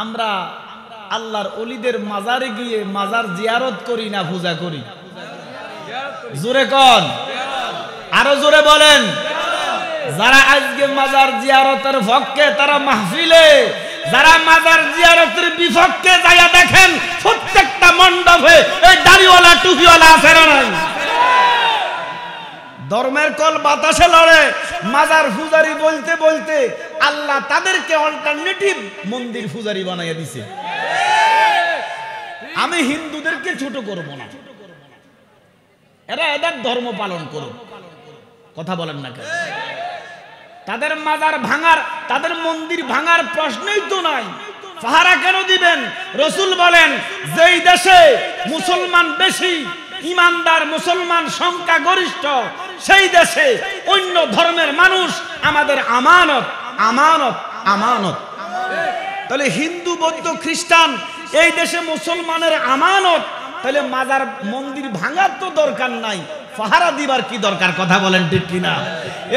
আমরা আল্লাহর ওলিদের মাজারে গিয়ে মাজার জিয়ারত করি না পূজা করি? জোরে কোন, আরো জোরে বলেন। যারা আজকে মাজার জিয়ারতের পক্ষে তারা মাহফিলে, যারা মাজার জিয়ারতের বিপক্ষে যাইয়া দেখেন প্রত্যেকটা মণ্ডপে এই দাড়িওয়ালা টুপিওয়ালা আছে না নাই? ধর্মের কল বাতাসে লড়ে। মাজার পূজারি বলতে বলতে আল্লাহ তাদেরকে অল্টারনেটিভ মন্দির পূজারি বানাইয়া দিছে। আমি হিন্দুদেরকে ছোট করব না, এরা এদের ধর্ম পালন করুন, কথা বলেন না কেন? তাদের মাজার ভাঙার, তাদের মন্দির ভাঙার প্রশ্নই তো নাই। পাহারা কেন দিবেন? রসুল বলেন যেই দেশে মুসলমান বেশি, ইমানদার মুসলমান সংখ্যা গরিষ্ঠ, সেই দেশে অন্য ধর্মের মানুষ আমাদের আমানত, আমানত, আমানত। তাহলে হিন্দু, বৌদ্ধ, খ্রিস্টান এই দেশে মুসলমানের আমানত, তাহলে মাজার মন্দির ভাঙার তো দরকার নাই, পাহারা দিবার কি দরকার? কথা বলেন ঠিক কিনা?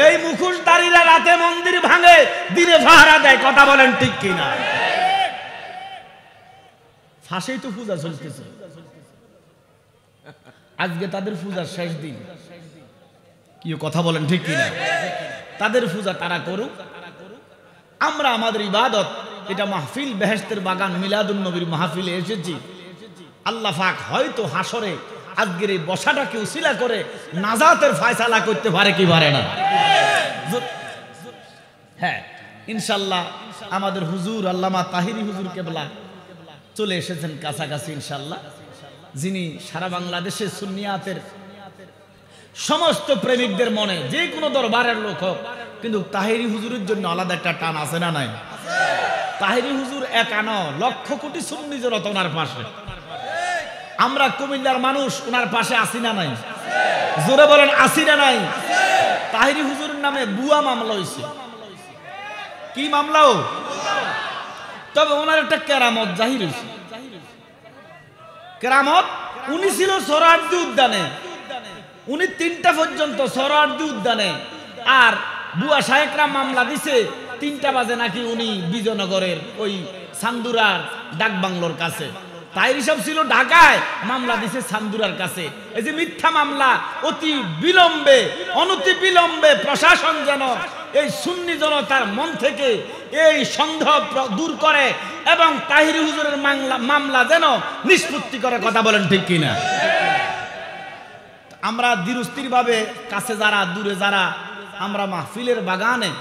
এই মুখোশধারীরা রাতে মন্দির ভাঙে, দিনে পাহারা দেয়, কথা বলেন ঠিক কিনা? ফাঁসেই তো পূজা চলতেছে, আজকে তাদের পূজার শেষ দিন। কি কথা বলেন ঠিক কিনা? তাদের পূজা তারা করুক, আমরা আমাদের ইবাদত, এটা মাহফিল বেহেশতের বাগান মিলাদুন নবীর মাহফিলে এসেছি। আল্লাহ পাক হয়তো হাসরে আজকের এই বসাটাকে উসিলা করে নাজাতের ফয়সালা করতে পারে কি পারে না? হ্যাঁ, ইনশাআল্লাহ আমাদের হুজুর আল্লামা তাহিরি হুজুর কেবলা চলে এসেছেন কাছাকাছি ইনশাআল্লাহ, যিনি সারা বাংলাদেশে সুন্নিয়াতের সমস্ত প্রেমিকদের মনে যে কোনো দরবারের লোক হোক, কিন্তু তাহিরি হুজুরের জন্য আলাদা একটা টান আছে না নাই? তাহিরি হুজুর একা ন, লক্ষ কোটি সুন্নি জনতা ওনার পাশে। আমরা কুমিল্লার মানুষ ওনার পাশে আসি না নাই? জোরে বলেন আসি না নাই? তাহিরি হুজুরের নামে বুয়া মামলা হয়েছে। কি মামলাও? তবে ওনার একটা কেরামত জাহির হয়েছে। কেরামত, উনি ছিল সোহরাওয়ার্দী উদ্যানে, উনি ৩টা পর্যন্ত সোহরাওয়ার্দী উদ্যানে, আর বুয়া শায়েকরা মামলা দিছে ৩টা বাজে নাকি উনি বিজয়নগরের ওই সান্দুরার ডাক বাংলোর কাছে। তাহিরি সাহেব ছিল ঢাকায়, মামলা দিছে সান্দুরার কাছে। এই যে মিথ্যা মামলা, অতি বিলম্বে, অনতি বিলম্বে প্রশাসন যেন এই সুন্নি জনতার মন থেকে এই সন্দেহ দূর করে এবং তাহিরি হুজুরের মামলা যেন নিষ্পত্তি করে, কথা বলেন ঠিক কিনা? আমরা ধীরস্থির ভাবে, কাছে যারা দূরে যারা, আমরা মাহফিলের বাগানে,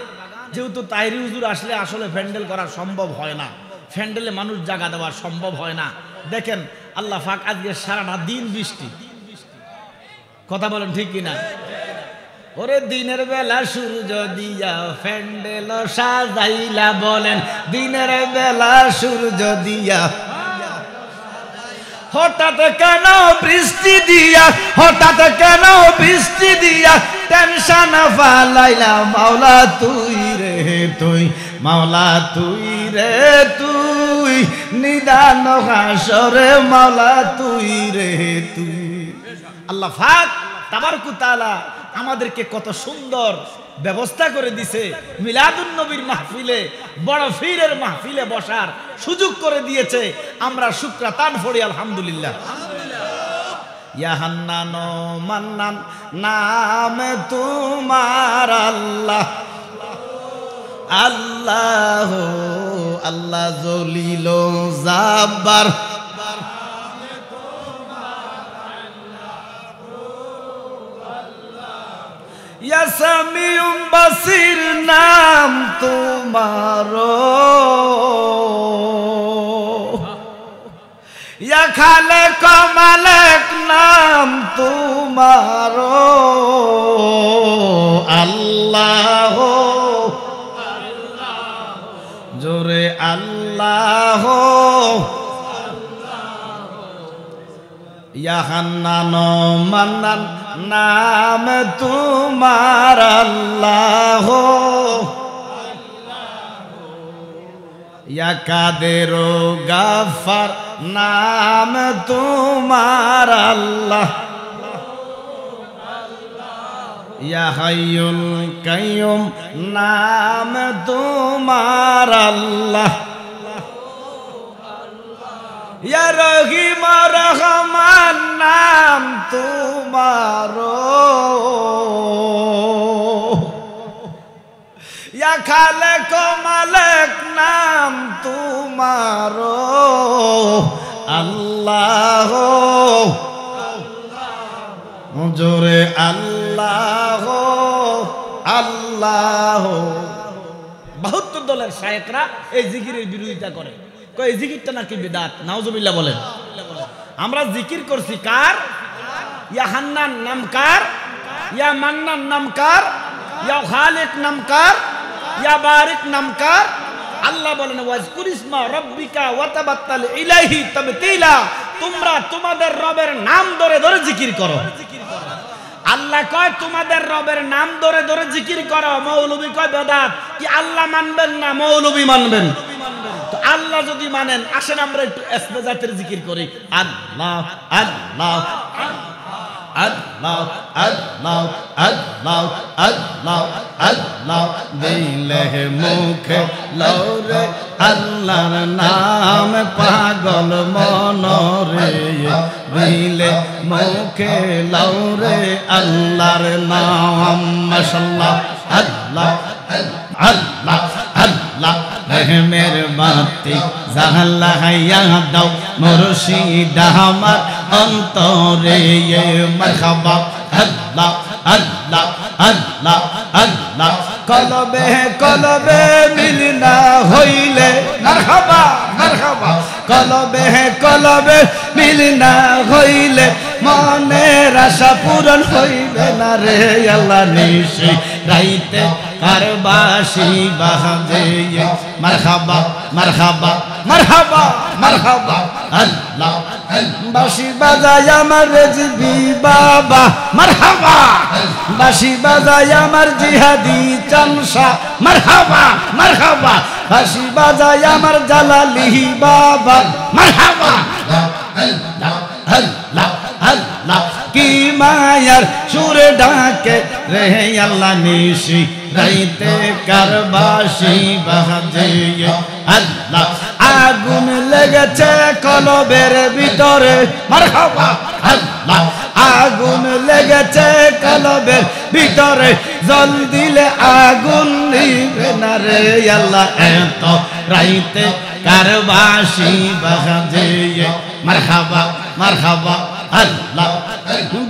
যেহেতু তাহিরি হুজুর আসলে আসলে প্যান্ডেল করা সম্ভব হয় না, প্যান্ডেলে মানুষ জায়গা দেওয়া সম্ভব হয় না। দেখেন আল্লাহ পাক আজকে সারাটা দিন বৃষ্টি, কথা বলেন ঠিক কিনা? ওরে দিনের বেলা সূর্য দিয়া প্যান্ডেল সাজাইলা, বলেন দিনের বেলা সূর্য দিয়া, হঠাৎ কেন বৃষ্টি দিয়া, হঠাৎ কেন বৃষ্টি দিয়া টেনশন ফালাইলা, মাওলা তুই রে তুই, মাওলা তুই রে তুই, নিদান হাসরে মাওলা তুই রে তুই। আল্লাহ পাক তাবারক ওয়া তাআলা আমাদেরকে কত সুন্দর ব্যবস্থা করে দিছে, মিলাদুন নবীর মাহফিলে, বড় পীরের মাহফিলে বসার সুযোগ করে দিয়েছে। আমরা শুকরাতান পড়ি আলহামদুলিল্লাহ। ইয়া হান্নান মান্নান নাম তোমার আল্লাহ, আল্লাহ আল্লাহ জলিল জাব্বার, ইয়া সামিউম বাসির নাম তোমার, ইয়া খালেক মালেক নাম তোমার, আল্লাহ জোরে আল্লাহ, ইয়া হান্নান মান্নান নাম তোমার আল্লাহ, ইয়া কাদের গাফার নাম তোমার আল্লাহ, ইয়া হাইয়ুল কাইয়ুম নাম তোমার আল্লাহ, ইয়া রহিম রহমান নাম তোমারো, ইয়া খালেক মালেক নাম তোমারো, আল্লাহ জোরে আল্লাহ আল্লাহ। 72 দলের শায়েখরা এই জিকিরের বিরোধিতা করে, এই জিকিরটা নাকি বিদআত। নাউজুবিল্লাহ বলেন। আমরা জিকির করছি কার? ইয়া হান্নান নাম কার? ইয়া মান্নান নাম কার? ইয়া খালিক নাম কার? ইয়া বারিক নাম কার? আল্লাহ বলেন ওয়াজকুর ইসমা রাব্বিকা ওয়া তাবাত্তাল ইলাইহি তাবতিলা, তোমরা তোমাদের রবের নাম ধরে ধরে জিকির করো। আল্লাহ কয় তোমাদের রবের নাম ধরে ধরে জিকির করো। মৌলবী কয় বেদাত। কি আল্লাহ মানবেন না মৌলবী মানবেন? তো আল্লাহ যদি মানেন আসেন আমরা একটু ইসতিজাতের জিকির করি। আল্লাহ আল্লাহ আল্লাহ আল্লাহ আল্লাহ আল্লাহ আল্লাহ, দিলে মুখে লৌরে আল্লাহর নাম পাগল মনরে, দিলে মুখে লৌরে আল্লাহর নাম। মাশাআল্লাহ আল্লাহ আল্লাহ আল্লাহ, রহমের বাতি জালাইয়া দাও মুর্শিদ আমার অন্তরে, মারহাবা আল্লাহ আল্লাহ আল্লাহ আল্লাহ। কলবে কলবে মিল না হইলে, মারহাবা মারহাবা, কলবে কলবে মিল না হইলে মনের আশা পূরণ হইবে না রে আল্লাহ। নিশি রাইতে কারবাসি বাজে, মারহাবা মারহাবা মারহাবা মারহাবা আল্লাহ। বাঁশি বাজায় আমার রেজবি বাবা, মারহাবা। বাঁশি বাজায় আমার জিহাদি চামসা, মারহাবা মারহাবা। বাঁশি বাজায় আমার জালালি বাবা, মারহাবা আল্লাহ আল্লাহ আল্লাহ। কি মায়ার সুরে ডাকে রে আল্লাহ, নিশি রাইতে কারবাসি বাজে আল্লাহ। আগুন লেগেছে কলবের ভিতরে, মারহাবা আল্লাহ। আগুন লেগেছে কলবের ভিতরে, জল দিলে আগুন নিবে না রে আল্লাহ। এত রাইতে কারবাসি বাজে, মারহাবা মারহাবা আল্লাহ।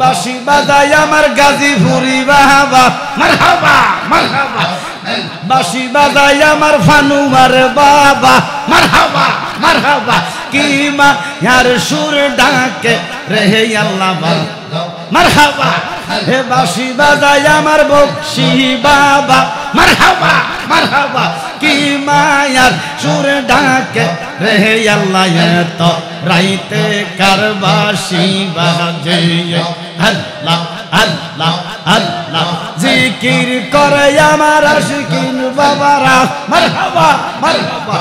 বাঁশি বাজায় আমার গাজীপুরি বাবা, মারহাবা মারহাবা। বাঁশি বাজায় আমার ফানুমার বাবা, মারহাবা মারহাবা। কি মা ইয়ার সুর ডাকে রে আল্লাহ, মারহাবা। হে বাঁশি বাজায় আমার বকশি বাবা, মারহাবা মারহাবা। কি মায়ার সুর ডাকে রে আল্লাহ, তো রাইতে কারবাসি বাজে আল্লাহ আল্লাহ আল্লাহ। জিকির করে আমার আশিকিন বাবারা, মারহাবা মারহাবা।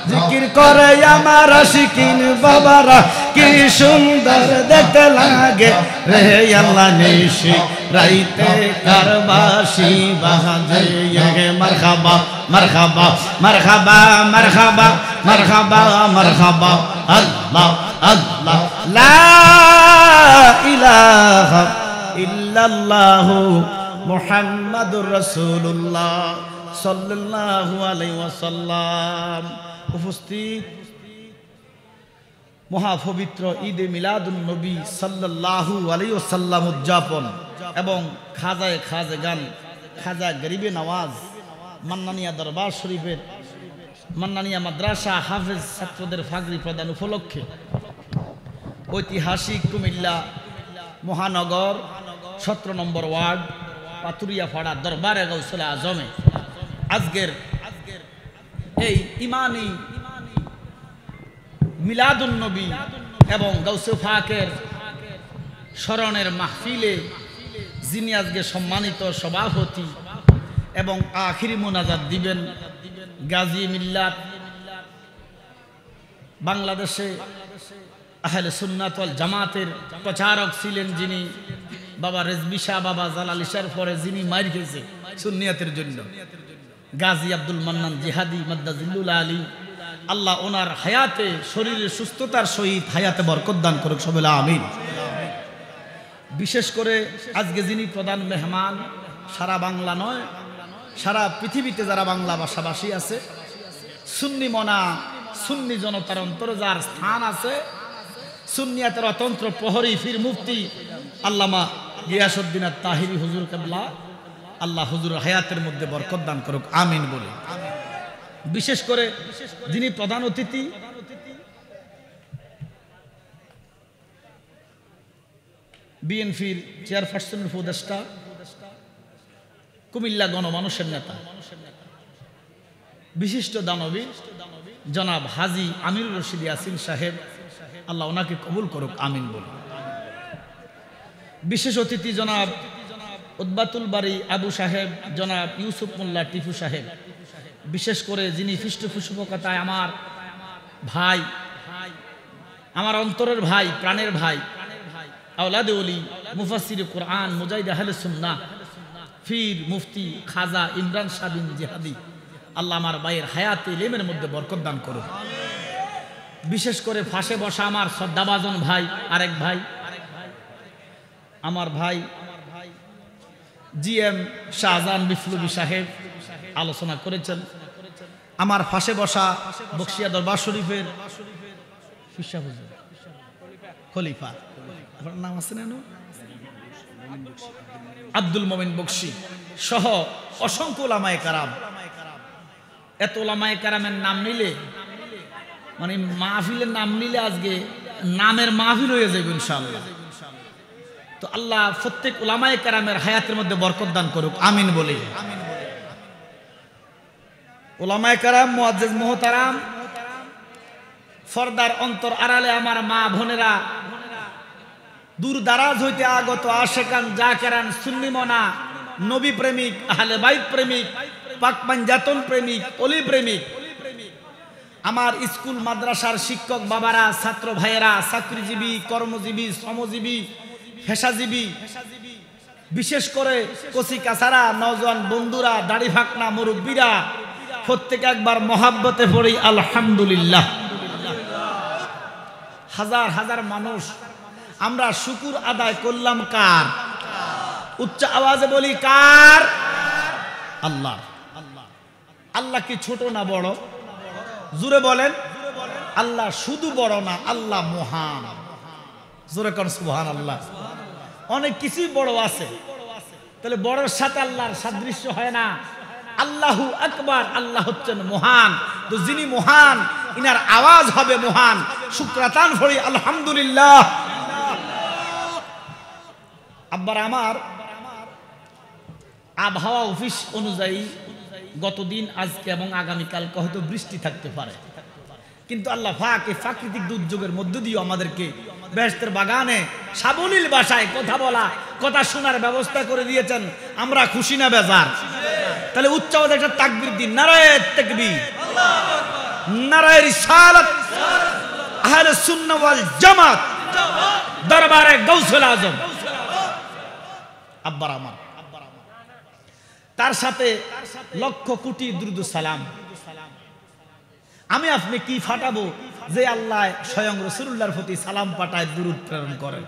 জিকির করে আমার আশিকিন বাবারা, কি সুন্দর দেখতে লাগে রে আল্লাহ। নিশি রাইতে কারবাসি বাজে, মারহাবা মারহাবা মারহাবা মারহাবা মারহাবা মারহাবা আল্লাহ আল্লাহ। লা ইলাহা ইল্লাল্লাহু মুহাম্মাদুর রাসূলুল্লাহ সাল্লাল্লাহু আলাইহি ওয়াসাল্লাম। উপস্থিত মহাপবিত্র ঈদে মিলাদুন নবী সাল্লাল্লাহু আলাইহি ওয়াসাল্লাম উদযাপন এবং খাজায়ে খাজগান খাজা গরিবে নওয়াজ মান্নানিয়া দরবার শরীফের মান্নানিয়া মাদ্রাসা হাফেজ ছাত্রদের ফাগরি প্রদান উপলক্ষে ঐতিহাসিক কুমিল্লা মহানগর 17 নম্বর ওয়ার্ড পাতুরিয়াপাড়া দরবারে গাউসুল আজমে আজকের এই ইমানি মিলাদুন নবী এবং গাউসে পাকের স্মরণের মাহফিলে যিনি আজকে সম্মানিত সভাপতি এবং আখিরি মোনাজাত দিবেন গাজী মিল্লাত বাংলাদেশে আহলে সুন্নাত ওয়াল জামাতের প্রচারক ছিলেন যিনি বাবা রেজবি শাহ বাবা জালালি শাহর পরে যিনি মাইর খেয়েছে সুন্নিয়াতের জন্য গাজী আব্দুল মান্নান জিহাদি মাদ্দাজিল্লুল আলী আল্লাহ ওনার হায়াতে শরীরের সুস্থতার সহিত হায়াতে বরকত দান করুক, সবাই আমিন। বিশেষ করে আজকে যিনি প্রধান মেহমান, সারা বাংলা নয় সারা পৃথিবীতে যারা বাংলা ভাষাভাষী আছে, সুন্নি মনা সুন্নি জনতার অন্তরে যার স্থান আছে, সুন্নিয়াতের অতন্ত্র প্রহরী ফির মুফতি আল্লামা গিয়াসউদ্দিন আত-তাহিরি হুজুর কেবলা, আল্লাহ হুজুরের হায়াতের মধ্যে বরকত দান করুক, আমিন বলে। বিশেষ করে যিনি প্রধান অতিথি, বিএনপির চেয়ারপারসনের উপদেষ্টা, কুমিল্লা গণমানুষের নেতা, বিশিষ্ট দানবী জনাব হাজী আমিরুর রশিদ ইয়াসিন সাহেব, আল্লাহ ওনাকে কবুল করুক, আমিন বলে। বিশেষ অতিথি জনাব উদ্বাতুল বাড়ি আবু সাহেব, জনাব ইউসুফ মোল্লা টিপু সাহেব, বিশেষ করে যিনি পৃষ্ঠপোষকতায় আমার ভাই, আমার অন্তরের ভাই, প্রাণের ভাই, আওলাদে ওলি, মুফাসসির কোরআন, মুজাহিদ আহলে সুন্নাহ, ফির মুফতি খাজা ইমরান শাহ বিন জিহাদি, আল্লাহ আমার ভাইয়ের হায়াতে ইলমের মধ্যে বরকত দান করুন। বিশেষ করে ফাঁসে বসা আমার শ্রদ্ধাভাজন ভাই, আরেক ভাই, আমার ভাই জিএম শাহজাহান বিপ্লবী সাহেব আলোচনা করেছেন। আমার ফাঁসে বসা বক্সিয়া দরবার শরীফের খলিফা, আপনার নাম আছে না, আব্দুল মোমিন বক্সি সহ অসংখ্য ওলামায়ে কেরাম। এত ওলামায়ে কেরামের নাম নিলে, মানে মাহফিলের নাম নিলে আজকে নামের মাহফিল হয়ে যাবে ইনশাআল্লাহ। তো আল্লাহ প্রত্যেক ওলামায়ে কেরামের হায়াতের মধ্যে বরকত দান করুক, আমিন বলি। ওলামায়ে কেরাম, মুআজ্জিজ মুহতারাম, ফরদার অন্তর আড়ালে আমার মা বোনেরা, দূর দারাজ হইতে আগত আশেকান জাকেরান, সুন্নি মনা, নবী প্রেমিক, আহলে বাইত প্রেমিক, পাক পাঞ্জাতন প্রেমিক, অলি প্রেমিক, আমার স্কুল মাদ্রাসার শিক্ষক বাবারা, ছাত্র ভাইয়েরা, চাকরিজীবী, কর্মজীবী, শ্রমজীবী, পেশাজীবী, বিশেষ করে কচি কাছারা নওজোয়ান বন্ধুরা, দাড়ি ফাকনা মুরব্বীরা, প্রত্যেকে একবার মহাব্বতে পড়ি আলহামদুলিল্লাহ। হাজার হাজার মানুষ আমরা শুকুর আদায় করলাম কার? উচ্চ আওয়াজে বলি কার? আল্লাহ। আল্লাহ কি ছোট না বড়? জোরে বলেন। আল্লাহ শুধু বড় না, আল্লাহ মহান। জোরে কোন সুবহানাল্লাহ। অনেক কিছুই বড় আছে, তাহলে বড়র সাথে আল্লাহর সাদৃশ্য হয় না। আল্লাহু আকবার, আল্লাহ হচ্ছেন মহান। তো যিনি মহান, ইনার আওয়াজ হবে মহান। শুকরাতান ফরি আলহামদুলিল্লাহ। আব্বার আমার আবহাওয়া অফিস অনুযায়ী গতদিন, আজকে এবং আগামীকালকে হয়তো বৃষ্টি থাকতে পারে, কিন্তু আল্লাহ পাক এই প্রাকৃতিক দুর্যোগের মধ্য দিয়ে আমাদেরকে বেহেশতের বাগানে সাবলীল ভাষায় কথা বলা, কথা শোনার ব্যবস্থা করে দিয়েছেন। আমরা খুশি না বেজার? তাহলে উচ্চ আওয়াজে একটা তাকবীর দিন, নারায়ে তাকবীর, নারায়ে রিসালাত, আহলে সুন্নাহ ওয়াল জামাত, দরবারে গাউসুল আজম। আব্বার আমার, তার সাথে লক্ষ কোটি দুরূদ সালাম। আমি আপনি কি ফাটাবো যে আল্লাহ স্বয়ং রাসূলুল্লাহর প্রতি সালাম পাঠায়, দুরূদ প্রেরণ করে।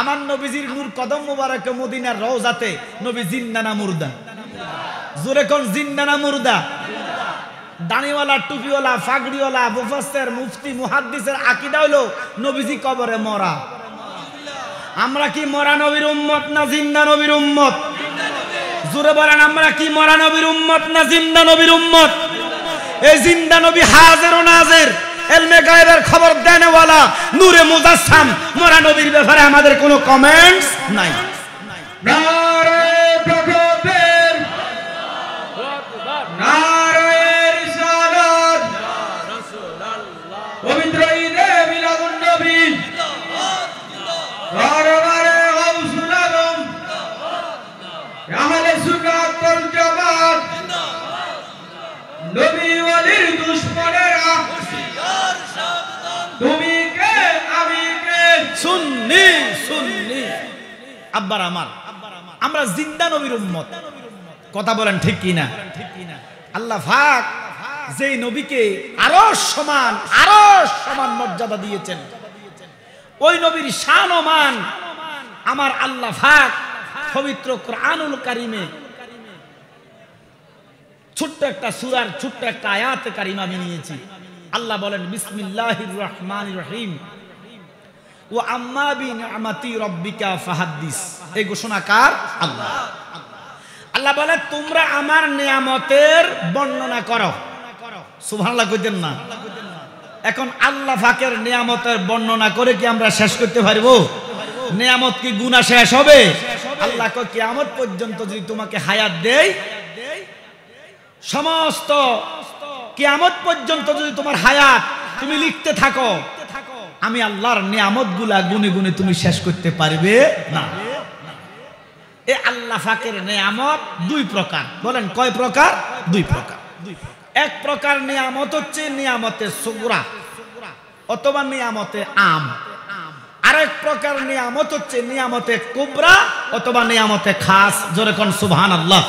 আমার নবীজির নূর কদম মুবারকে মদিনার রওজাতে নবী জিন্দা না মুর্দা? জোরে কোন জিন্দা না মুর্দা? দাড়িওয়ালা, টুপিওয়ালা, ফাগড়িওয়ালা, মুফাসসির, মুফতি, মুহাদ্দিসের আকীদা হলো নবীজি কবরে মরা। আমরা কি মরা নবীর উম্মত না জিন্দা নবীর উম্মত? জোরে বলেন, আমরা কি মরা নবীর উম্মত না জিন্দা নবীর উম্মত? এই জিন্দা নবী হাজির ও নাজির, ইলমে গায়বের খবর দেনেওয়ালা, নূরে মুজাসসাম, মরা নবীর ব্যাপারে আমাদের কোনো কমেন্টস নাই। নারে তাকবীর, নারে রিসালাত, পবিত্র ঈদে মিলাদুন নবী, দরবারে গাউসুল আজম, আহলে সুন্নাত ওয়াল জামাত, নবী ওয়ালির দুশমনেরা, তুমি কে আমি কে? সুন্নি সুন্নি। আব্বার আমার, আমরা জিন্দা নবীর উম্মত। কথা বলেন ঠিক কি না? আল্লাহ পাক যেই নবীকে আরো সমান মর্যাদা দিয়েছেন, ওই নবীর শান ও মান আমার আল্লাহ পাক পবিত্র কোরআনুল কারীমে ছোট্ট একটা সূরার ছোট্ট একটা আয়াতে কারিমা আমি নিয়েছি। আল্লাহ বলেন বিসমিল্লাহির রহমানির রহিম ওয়া আম্মা বিনিআমাতি রাব্বিকা ফাহাদ্দিস। এই ঘোষণা কার? আল্লাহ। আল্লাহ বলে তোমরা আমার নিয়ামতের বর্ণনা করো। সুবহানাল্লাহ কইতেন না? এখন আল্লাহ পাকের নিয়ামতের বর্ণনা করে কি আমরা শেষ করতে পারবো? নিয়ামত কি গুনাহ শেষ হবে? আল্লাহ কয় কিয়ামত পর্যন্ত যদি তোমাকে হায়াত দেই, সমস্ত কিয়ামত পর্যন্ত যদি তোমার হায়াত তুমি লিখতে থাকো, আমি আল্লাহর নিয়ামতগুলা গুনে গুনে তুমি শেষ করতে পারবে না। এ আল্লাহ পাকের নিয়ামত দুই প্রকার। বলেন কয় প্রকার? দুই প্রকার। এক প্রকার নিয়ামত হচ্ছে নিয়ামতে সুগরা অথবা নিয়ামতে আম। আরেক প্রকার নিয়ামত হচ্ছে নিয়ামতে কুবরা অথবা নিয়ামতে খাস। জোরে কোন সুবহানাল্লাহ।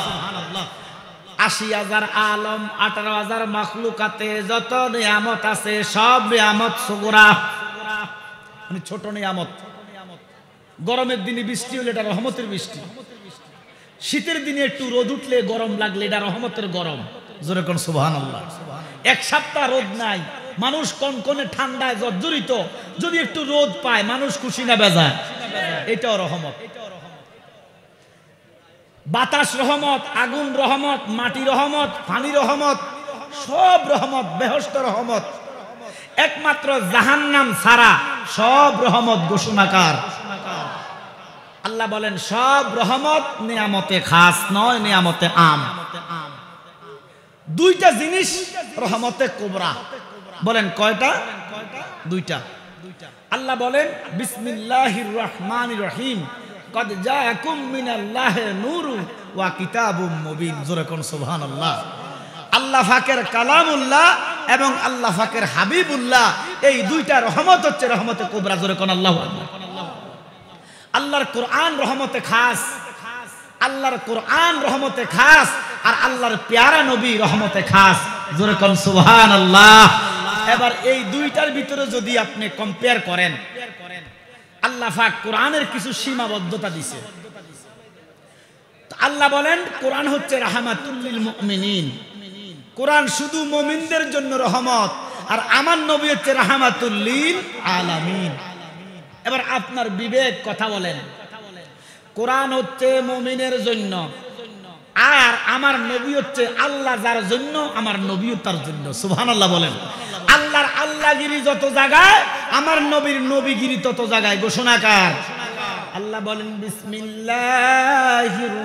৮০,০০০ আলম ১৮,০০০ মাখলুকাতে যত নিয়ামত আছে সব নিয়ামত সুগরা, মানে ছোট নিয়ামত। গরমের দিনে বৃষ্টি হলে এটা রহমতের বৃষ্টি, শীতের দিনে একটু রোদ উঠলে গরম লাগলে এটা রহমতের গরম। জোরে কোন সুবহানাল্লাহ। এক সপ্তাহ রোদ নাই, মানুষ কনকনে ঠান্ডায় জর্জরিত, যদি একটু রোদ পায় মানুষ খুশি না বেজায়? এটাও রহমত। বাতাস রহমত, আগুন রহমত, মাটি রহমত, পানি রহমত, সব রহমত, বেহেশত রহমত। একমাত্র জাহান্নাম ছাড়া সব রহমত ঘোষণাকার। আল্লাহ বলেন সব রহমত নিয়ামতে খাস নয়, নিয়ামতে আম। দুইটা জিনিস রহমতে কুবরা। বলেন কয়টা? দুইটা। আল্লাহ বলেন বিসমিল্লাহির রহমানির রহিম কদ জাআকুম মিনাল্লাহি নূরুন ওয়া কিতাবুম মুবিন। জোরে কোন সুবহানাল্লাহ। আল্লাহ পাকের কালামুল্লাহ এবং আল্লাহ পাকের হাবিবুল্লাহ, এই দুইটা রহমত হচ্ছে রহমতে কুবরা। জোরে কোন আল্লাহু আকবার। আল্লাহর কোরআন রহমতে খাস, আল্লাহর কোরআন রহমতে খাস, আর আল্লাহর প্যারা নবী রহমতে খাস। জোরে কোন সুবহানাল্লাহ। এবার এই দুইটার ভিতরে যদি আপনি কম্পেয়ার করেন, আল্লাহ পাক কোরআনের কিছু সীমাবদ্ধতা দিয়েছে। আল্লাহ বলেন কোরআন হচ্ছে রাহমাতুল লিল মুমিনিন, কোরআন শুধু মুমিনদের জন্য রহমত, আর আমার নবী হচ্ছে রাহমাতুল লিল আলামিন। এবার আপনার বিবেক কথা বলেন, কোরআন হচ্ছে মুমিনের জন্য, আর আমার নবী হচ্ছে আল্লাহ যার জন্য, আমার নবীও তার জন্য। সুবহানাল্লাহ বলেন। আল্লাহর আল্লাহগিরি যত জায়গায়, আমার নবীর নবীগিরি তত জায়গায় ঘোষণাকার। আল্লাহ বলেন বিসমিল্লাহির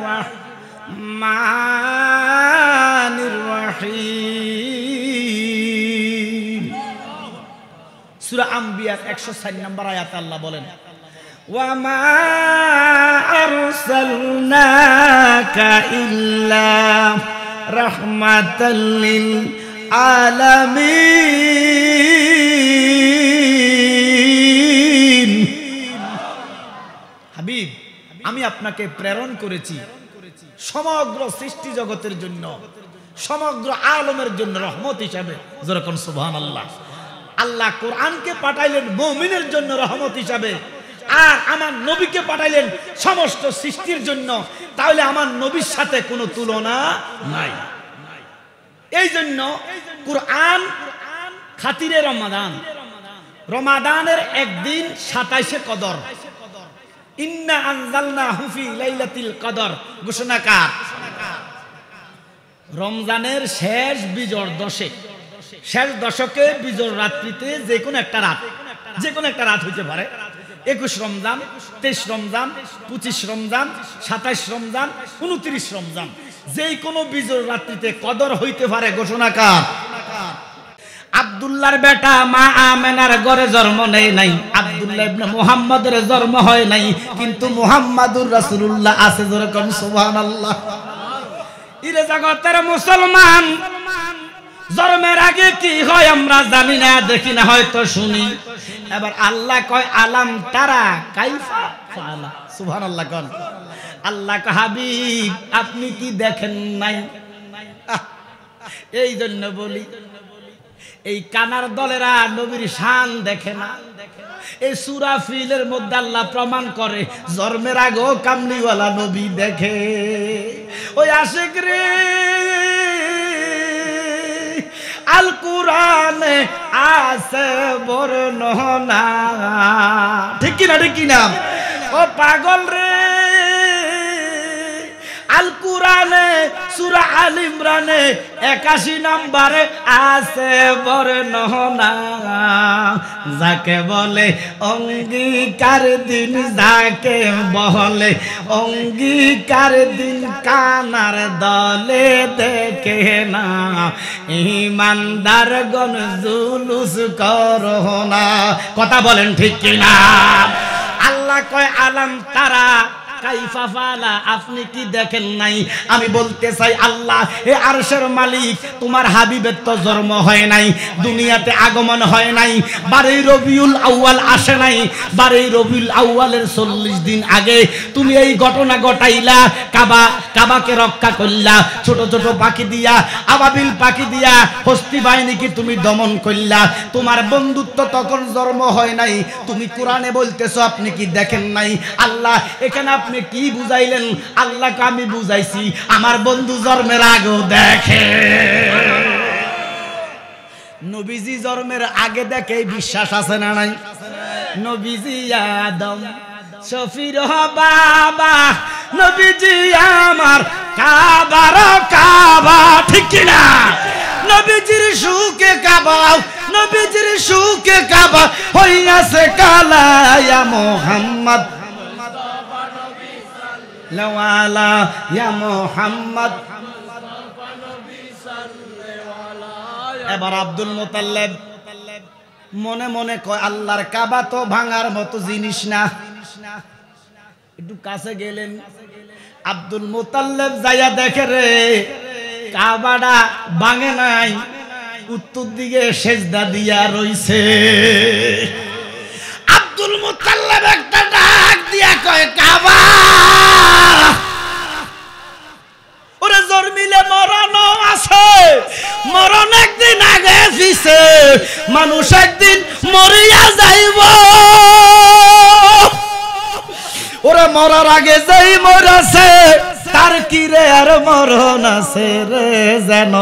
রহমানির রহিম। সূরা আম্বিয়ার ১৬০ নম্বর আয়াতে আল্লাহ বলেন ওয়া মা আরসালনাকা ইল্লা রাহমাতাল লিল আলামিন। হাবিব, আমি আপনাকে প্রেরণ করেছি সমগ্র সৃষ্টি জগতের জন্য, সমগ্র আলমের জন্য রহমত হিসাবে। যেরকম সুবহানাল্লাহ। আল্লাহ কোরআনকে পাঠাইলেন মুমিনের জন্য রহমত হিসাবে, আর আমার নবীকে পাঠাইলেন সমস্ত সৃষ্টির জন্য। তাহলে আমার নবীর সাথে কোনো তুলনা নাই। এই জন্য কোরআন খাতিরে রমাদান, রমাদানের একদিন ২৭শে কদর, ইন্না আনজালনাহু ফি লাইলাতিল কদর ঘোষণাকার। রমজানের শেষ বিজোড় দশে, শেষ দশকে বিজোড় রাত্রিতে যে কোনো একটা রাত, যে কোনো একটা রাত হইতে পারে, ২১ রমজান, ২৩ রমজান, ২৫ রমজান, ২৭ রমজান, ২৯ রমজান, যে কোনো বিজোড় রাত্রিতে কদর হইতে পারে ঘোষণাকার। আব্দুল্লাহর বেটা মা আমেনার ঘরে জন্ম নেই নাই, আব্দুল্লাহ ইবনে মুহাম্মাদের জন্ম হয় নাই, কিন্তু মুহাম্মাদুর রাসূলুল্লাহ আছে। যেরকম সুবহানাল্লাহ। ইরে জগতের মুসলমান, জন্মের আগে কি হয় আমরা জানি না, দেখি না, হয়তো শুনি। এবার আল্লাহ কয় আলাম তারা কাইফা ফাআলা। সুবহানাল্লাহ কোন। আল্লাহ কয় হাবিব আপনি কি দেখেন নাই? এই জন্য বলি এই কানার দলেরা নবীর শান দেখে না। এই সূরা ফিলের মধ্যে আল্লাহ প্রমাণ করে জন্মের আগেও কামলিওয়ালা নবী দেখে। ওই আশিক রে আল কুরআনে আছে বর্ণনা, ঠিক কিনা ঠিক কিনা? ও পাগল রে, আল কুরআনে সূরা আল ইমরানে 81 নম্বরে আছে বর্ণনা, যাকে বলে অঙ্গীকার দিন, যাকে বলে অঙ্গীকার দিন, কানার দলে দেখে না, ঈমানদারগণ জুলুস করো না। কথা বলেন ঠিক কিনা? আল্লাহ কয় আলাম তারা কাইফা ফালা, আপনি কি দেখেন নাই? আমি বলতে চাই আল্লাহ এ আরশের মালিক, তোমার হাবিবের তো জন্ম হয় নাই, দুনিয়াতে আগমন হয় নাই, 12 রবিউল আউয়াল আসে নাই, 12 রবিউল আউয়ালের 40 দিন আগে তুমি এই ঘটনা ঘটাইলা, কাবাকে রক্ষা করলা, ছোট ছোট পাখি দিয়া, আবাবিল পাখি দিয়া হস্তি বাহিনীকে তুমি দমন করলা। তোমার বন্ধুত্ব তখন জন্ম হয় নাই, তুমি কোরআনে বলতেছো আপনি কি দেখেন নাই? আল্লাহ এখানে আপনি কি বুঝাইলেন? আল্লাহকে আমি বুঝাইছি আমার বন্ধু জন্মের আগেও দেখে। নবীজি জন্মের আগে দেখে বিশ্বাস আছে না নাই? নবীজি আদম শফির বাবা, নবীজি আমার কাবার কাবা, ঠিক কিনা? নবীজির সুখে কাবা, নবীজির সুখে কাবা হইয়াছে কালা, ইয়া মুহাম্মদ লাওয়ালা, ইয়া মুহাম্মদ। এবার আব্দুল মুতাল্লিব মনে মনে কয় আল্লাহর কাবা তো ভাঙার মতো জিনিস না। একটু কাছে গেলেন, আব্দুল মুতাল্লিব যাইয়া দেখে রে কাবাটা ভাঙে নাই, উত্তর দিকে সেজদা দিয়া রইছে। আব্দুল মুতাল্লিব একটা ডাক দিয়া কয় কাবা, ওরে জন্মিলে মরণ আছে, মরণ একদিন আগে পিছে, মানুষ একদিন মরিয়া যাইব, ওরে মরার আগে যেই মরেছে তার কি রে আর মরণ আছে রে, যেন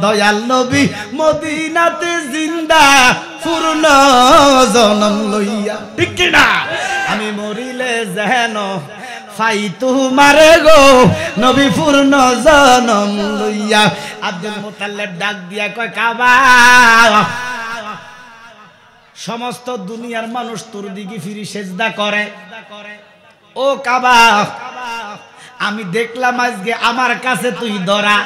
দয়াল নবী মদিনাতে জিন্দা পূর্ণ জনম লইয়া, ঠিক কিনা? আমি মরিলে যেন ফাই তোমারে গো নবী পূর্ণ জনম লইয়া। আব্দুল মুতাল্লিব ডাক দিয়া কয় কাবা, সমস্ত দুনিয়ার মানুষ তোর দিকে ফিরি সেজদা করে, ও কাবা আমি দেখলাম আজকে আমার কাছে তুই ধরা,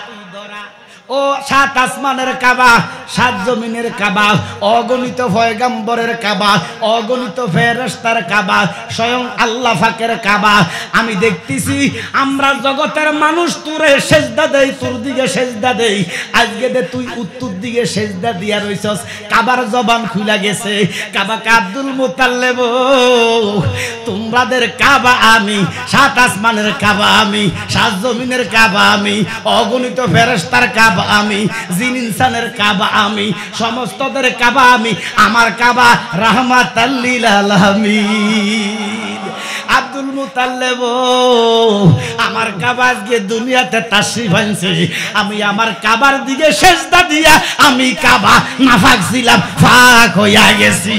ও 7 আসমানের কাবা, 7 জমিনের কাবা, অগণিত পয়গম্বরের কাবা, অগণিত ফেরেশতার কাবা, স্বয়ং আল্লাহ পাকের কাবা। আমি দেখতেছি আমরা জগতের মানুষ তোরে সেজদা দেই, তোর দিকে সেজদা দেই, আজকে দে তুই উত্তর দিকে সেজদা দিয়া রইছস, কাবার জবান খুলে গেছে। কাবাকে আব্দুল মুতাল্লিব তোমাদের কাবা আমি, 7 আসমানের কাবা আমি, 7 জমিনের কাবা আমি, অগণিত ফেরেশতার কাবা আমি, জিন ইনসানের কাবা আমি, সমস্তদের কাবা আমি, আমার কাবা রাহমাতাল লিল আলামিন। আব্দুল মুতাল্লিব আমার কাবা আজকে দুনিয়াতে তাশরীফ আনছে, আমি আমার কাবার দিকে সেজদা দিয়া আমি কাবা নাফাক ছিলাম, ফাক হইয়া গেছি।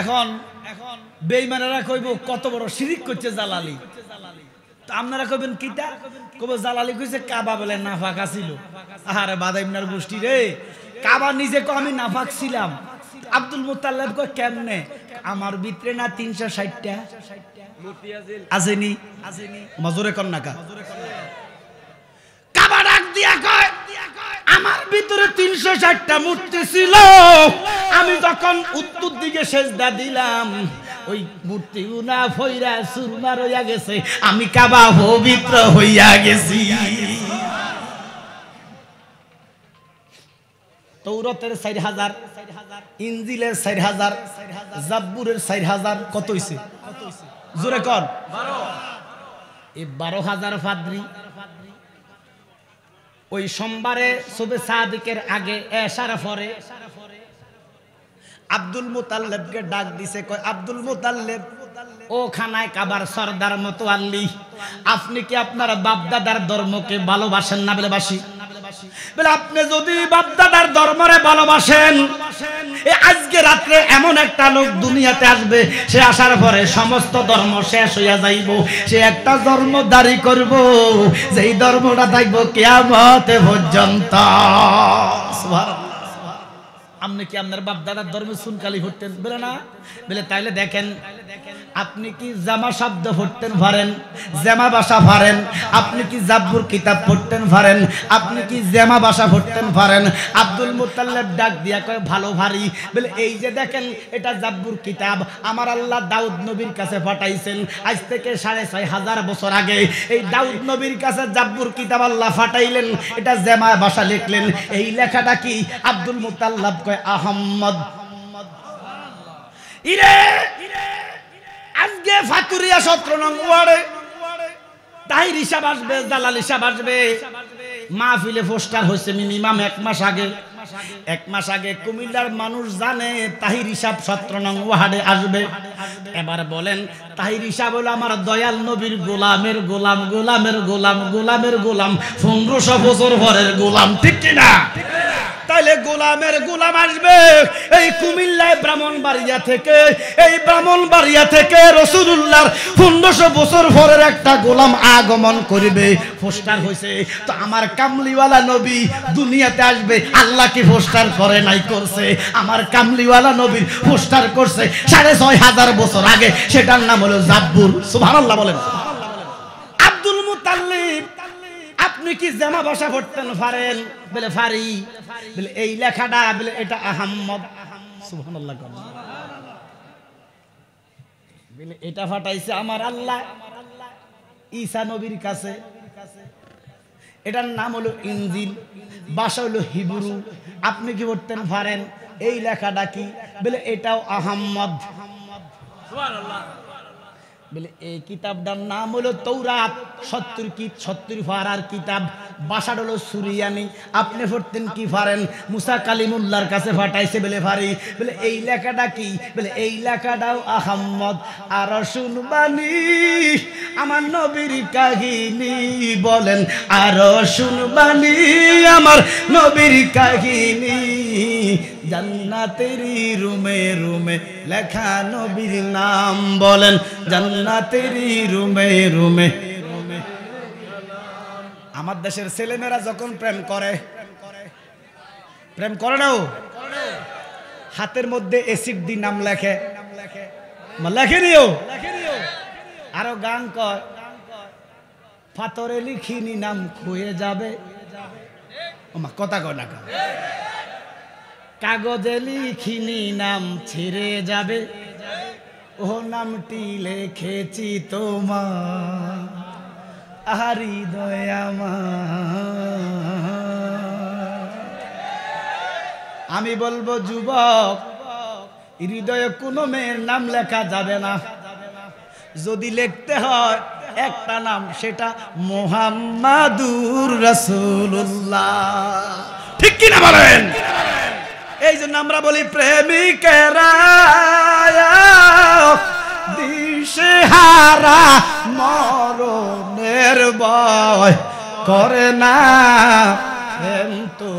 এখন বেঈমানেরা কইব কত বড় শিরিক করছে জালালি, তো আপনারা কইবেন কিটা? কইব জালালি কইছে কাবা বলে নাফাক ছিল। আরে বাদাইমনার গোষ্ঠী রে, কাবা নিজে কো আমি নাফাক ছিলাম। আব্দুল মুতাল্লিব কয় কেমনে? আমার ভিতরে না 360টা মূর্তি আসেনি, মজুরে কন্যাকা কাবা ডাক দিয়া কয় আমার ভিতরে 360টা মূর্তি ছিল, আমি যখন উত্তর দিকে সেজদা দিলাম ওই মূর্তি উনা ফইরা সুরমা রইয়া গেছে, আমি কাবা পবিত্র হইয়া গেছি। তৌরাতের 4000, ইনজিলের 4000, জাব্বুরের 4000, কত হইছে? জোরে কোন? 12। এই 12000 পাদ্রী ওই সোমবারে সুবে সাদিকের আগে এশার পরে আব্দুল মুতাল্লিবকে ডাক দিছে, কয় আব্দুল মুতাল্লিব, ও খানায় কাবার সরদার মোতাওয়াল্লি, আপনি কি আপনার বাপদাদার ধর্মকে ভালোবাসেন না? বলে বাসি। বলে আপনি যদি বাপদাদার ধর্মরে ভালোবাসেন, আজকে রাত্রে এমন একটা লোক দুনিয়াতে আসবে, সে আসার পরে সমস্ত ধর্ম শেষ হইয়া যাইব, সে একটা ধর্ম দাঁড়ি করব, যেই ধর্মটা থাকবো কিয়ামত পর্যন্ত। সুবহানাল্লাহ। আপনি কি আপনার বাপদাদার ধর্মে সুনকালি পড়তেন? বলে না। বলে তাইলে দেখেন, আপনি কি জামা শব্দ পড়তেন পারেন? জামা ভাষা পারেন? আপনি কি জাব্বুর কিতাব পড়তেন পারেন? আপনি কি জামা ভাষা পড়তেন পারেন? আব্দুল মুতাল্লিব ডাক দিয়া কয় ভালো ভারী। বলে এই যে দেখেন, এটা জাব্বুর কিতাব, আমার আল্লাহ দাউদ নবীর কাছে পাঠাইছেন আজ থেকে 6500 বছর আগে। এই দাউদ নবীর কাছে জাব্বুর কিতাব আল্লাহ পাঠাইলেন, এটা জামা ভাষা লিখলেন। এই লেখাটা কি? আব্দুল মুতাল্লিব কয় আহমদ। ইরে আজকে ফাতুরিয়া 17 নং ওয়ার্ডে তাহির হিসাব আসবে, জালাল হিসাব আসবে, মাহফিলে পোস্টার হয়েছে মিনিমাম 1 মাস আগে। 1 মাস আগে কুমিল্লার মানুষ জানে তাহির হিসাব 17 নং ওয়ার্ডে আসবে। এবার বলেন, তাহির হিসাব হলো আমার দয়াল নবীর গোলামের গোলাম, গোলামের গোলাম, গোলামের গোলাম, 1500 বছর পরের গোলাম, ঠিক কিনা? তাইলে গোলামের গোলাম আসবে এই কুমিল্লায় ব্রাহ্মণবাড়িয়া থেকে। এই ব্রাহ্মণবাড়িয়া থেকে রাসূলুল্লাহর 1500 বছর পরের একটা গোলাম আগমন করবে। পোস্টার হইছে তো আমার কামলিওয়ালা নবী দুনিয়াতে আসবে। আল্লাহ কি পোস্টার করে নাই? করছে। আমার কামলিওয়ালা নবীর পোস্টার করছে 6500 বছর আগে, সেটার নাম হলো জাব্বুর। সুবহানাল্লাহ বলেন। আব্দুল মুতাল্লিব, আপনি কি জামা ভাষা পড়তেন পারেন? বলে পারি। বলে এই লেখাটা, বলে এটা আহমদ। সুবহানাল্লাহ। বলে এটা পাঠাইছে আমার আল্লাহ ঈসা নবীর কাছে, এটার নাম হলো ইনজিল, ভাষা হলো হিব্রু। আপনি কি পড়তেন পারেন? এই লেখাটা কি? বলে এটাও আহমদ। সুবহানাল্লাহ। বলে এই কিতাবটার নাম হলো তৌরাত, 70 পারার কিতাব, ভাষা হলো সুরিয়ানি। আপনি পড়তেন কি পারেন? মুসা কালিমুল্লাহর কাছে পাঠাইছে, বলে পারি। বলে এই লেখাটা কি? বলে এই লেখাটাও আহমদ। আর শুনবানি আমার নবীর কাহিনী, বলেন আর শুনবানি আমার নবীর কাহিনী, জান্নাতেরই রুমে রুমে লেখা নবীর নাম, বলেন জান্নাতেরই রুমে রুমে। আমার দেশের ছেলেমেয়েরা যখন প্রেম করে, প্রেম করে না, হাতের মধ্যে অ্যাসিড দি নাম লেখে, লেখেনিও। আরো গান কয়, পাথরে লিখিনি নাম খুয়ে যাবে। কথা কয় না, কাগজে লিখিনি নাম ছিঁড়ে যাবে, ও নামটি লিখেছি তোমার হৃদয়ে আমার। আমি বলবো যুবক, হৃদয়ে কোনো মেয়ের নাম লেখা যাবে না। যদি লিখতে হয় একটা নাম, সেটা মুহাম্মাদুর রাসূলুল্লাহ, ঠিক কিনা বলেন? এই জন্য আমরা বলি প্রেমিকেরা দিশেহারা মরণের ভয় করে না, তো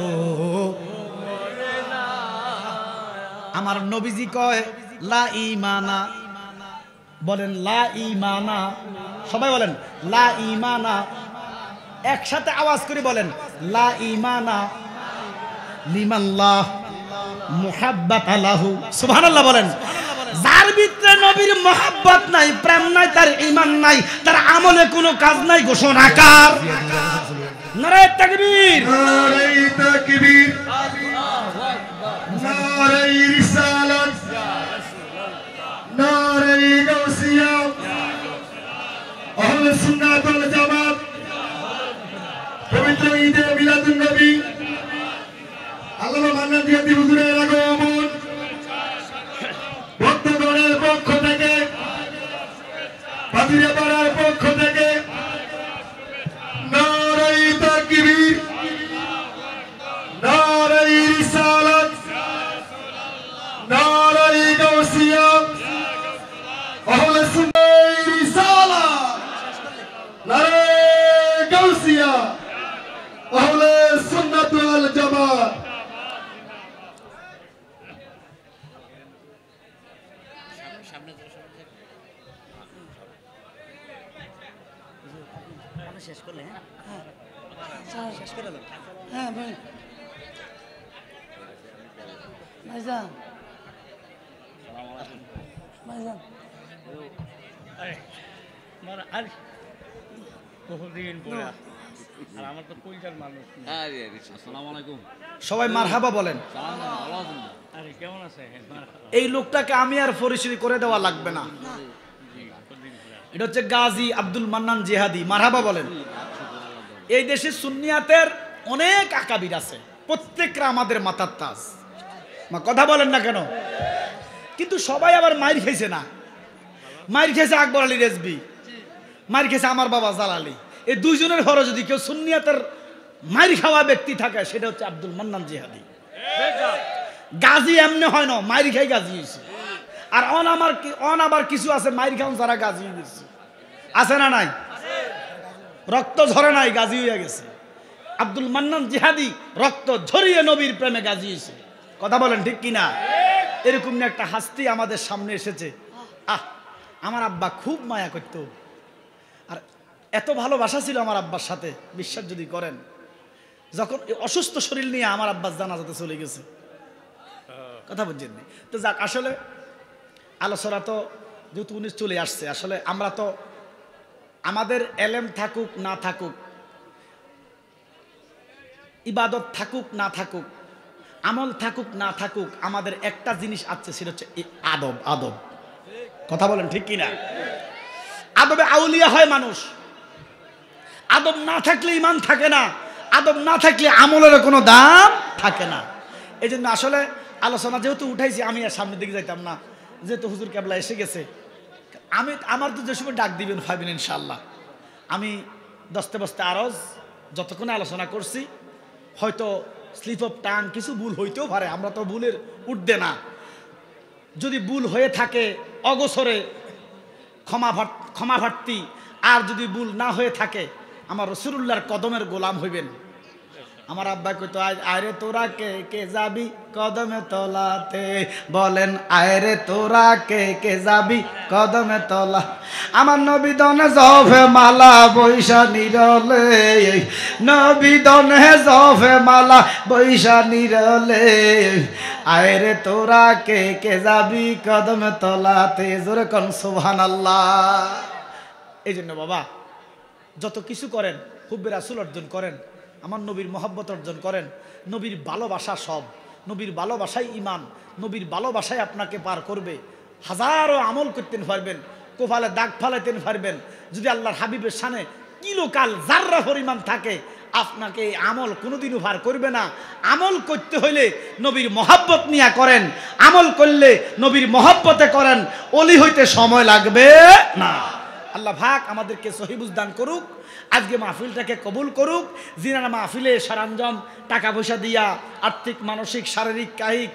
আমার নবীজি কয় লা ঈমানা, বলেন লা ঈমানা, সবাই বলেন লা ঈমানা, একসাথে আওয়াজ করে বলেন লা ঈমানা লিমাল্লাহ মুহাব্বাত লাহু। সুবহানাল্লাহ বলেন। যার ভিতরে নবীর মুহাব্বত নাই, প্রেম নাই, তার ঈমান নাই, তার আমলে কোনো কাজ নাই। ঘোষণাকার নারে তাকবীর, নারে তাকবীর, আল্লাহু আকবার, নারে রিসালাত, নারে সুন্নাত ওয়াল জামাত পবিত্র ঈদে মিলাদুন নবী আল্লামা মান্নান জিহাদি হুজুরের আগমন ভক্তগণের পক্ষ থেকে পাতিরাপাড়ার পক্ষ থেকে নারায়ে তাকবীর নারায়ে রিসালাত নারায়ে গাউসিয়া আহলে সুন্নাহ রিসালাত নারায়ে গাউসিয়া আহলে সুন্নাত ওয়াল জামাত শেষ করলে শেষ করে দাও হ্যাঁ ভাই ভাইজান ভাইজান আর বহুদিন পরে আর আমার তো কইটার মানুষ আসসালামু আলাইকুম। সবাই মারহাবা বলেন। আরে কেমন আছে এই লোকটাকে আমি আর পরিচয় করে দেওয়া লাগবে না। এটা হচ্ছে গাজী আব্দুল মান্নান জিহাদি। মারহাবা বলেন। এই দেশে সুন্নিয়াতের অনেক আকাবির আছে, প্রত্যেকরা আমাদের মাথার তাজ। কথা বলেন না কেন? কিন্তু সবাই আবার মাইর খাইছে না। মাইর খাইছে আকবর আলী রেজবি, মাইর খাইছে আমার বাবা জালালি। এই দুইজনের ঘরে যদি কেউ সুন্নিয়াতের মাইর খাওয়া ব্যক্তি থাকে সেটা হচ্ছে আব্দুল মান্নান জিহাদি। গাজী এমনি হয় না, মাইর খাই গাজী হয়েছে। আর আবার কিছু আছে মাইর খাওয়ান যারা গাজী হয়ে গেছে, আছে না নাই? রক্ত ঝরে নাই, গাজী হয়ে গেছে। আব্দুল মান্নান জিহাদি রক্ত ঝরিয়ে নবীর প্রেমে গাজী হয়েছে। কথা বলেন ঠিক কিনা? এরকম একটা হাস্তি আমাদের সামনে এসেছে। আমার আব্বা খুব মায়া করত, আর এত ভালোবাসা ছিল আমার আব্বার সাথে, বিশ্বাস যদি করেন। যখন অসুস্থ শরীর নিয়ে আমার আব্বাস জানাজাতে চলে গেছে, কথা বুঝছেন? তো যাক, আসলে আলোচনা তো যেহেতু উনি চলে আসছে, আসলে আমরা তো আমাদের এলেম থাকুক না থাকুক, ইবাদত থাকুক না থাকুক, আমল থাকুক না থাকুক, আমাদের একটা জিনিস আছে, সেটা হচ্ছে আদব। আদব, কথা বলেন ঠিক কিনা? আদবে আউলিয়া হয় মানুষ। আদব না থাকলে ইমান থাকে না, আদব না থাকলে আমলের কোনো দাম থাকে না। এই জন্য আসলে আলোচনা যেহেতু উঠাইছি, আমি আর সামনের দিকে যাইতাম না, যেহেতু হুজুর কেবলা এসে গেছে। আমার তো যে সময় ডাক দিবেন ভাবেন ইনশাল্লাহ। আমি দস্তে বস্তে আরজ যতক্ষণে আলোচনা করছি, হয়তো স্লিপ অফ টাং কিছু ভুল হইতেও পারে, আমরা তো ভুলের উঠবে না। যদি ভুল হয়ে থাকে অগোছরে ক্ষমাভার্তি, আর যদি ভুল না হয়ে থাকে আমার রাসূলুল্লাহর কদমের গোলাম হইবেন। আমার আব্বা কইতো, আয়রে তোরা কে কে যাবি কদমে তলাতে, বলেন আয়রে তোরা কে কে যাবি কদমে তলা। আমার নবী দনে জফে মালা বৈশা নিরলে, নবী দনে জফে মালা বৈশা নিরলে, আয়রে তোরা কে কে যাবি কদমে তলাতে। জোরে কোন সুবহানাল্লাহ। এই জন্য বাবা, যত কিছু করেন হুব্বে রাসূল অর্জন করেন, আমার নবীর মহব্বত অর্জন করেন। নবীর ভালোবাসা সব, নবীর ভালোবাসাই ইমান, নবীর ভালোবাসাই আপনাকে পার করবে। হাজারো আমল করতে পারবেন, কোফালে দাগ ফালাইতে পারবেন। যদি আল্লাহর হাবিবের শানে কিলোকাল জাররা পরিমাণ থাকে, আপনাকে এই আমল কোনোদিনও পার করবে না। আমল করতে হইলে নবীর মহব্বত নিয়ে করেন, আমল করলে নবীর মহব্বতে করেন, অলি হইতে সময় লাগবে না। আল্লাহ পাক আমাদেরকে সহিবুজ দান করুক, আজকে মাহফিলটাকে কবুল করুক। যিনারা মাহফিলে সরঞ্জাম টাকা পয়সা দিয়া, আর্থিক মানসিক শারীরিক কায়িক,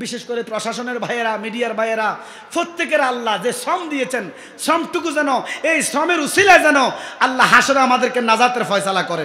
বিশেষ করে প্রশাসনের ভাইয়েরা, মিডিয়ার ভাইয়েরা, প্রত্যেকের আল্লাহ যে শ্রম দিয়েছেন, শ্রমটুকু যেন, এই শ্রমের উসিলায় যেন আল্লাহ হাসরে আমাদেরকে নাজাতের ফয়সালা করে।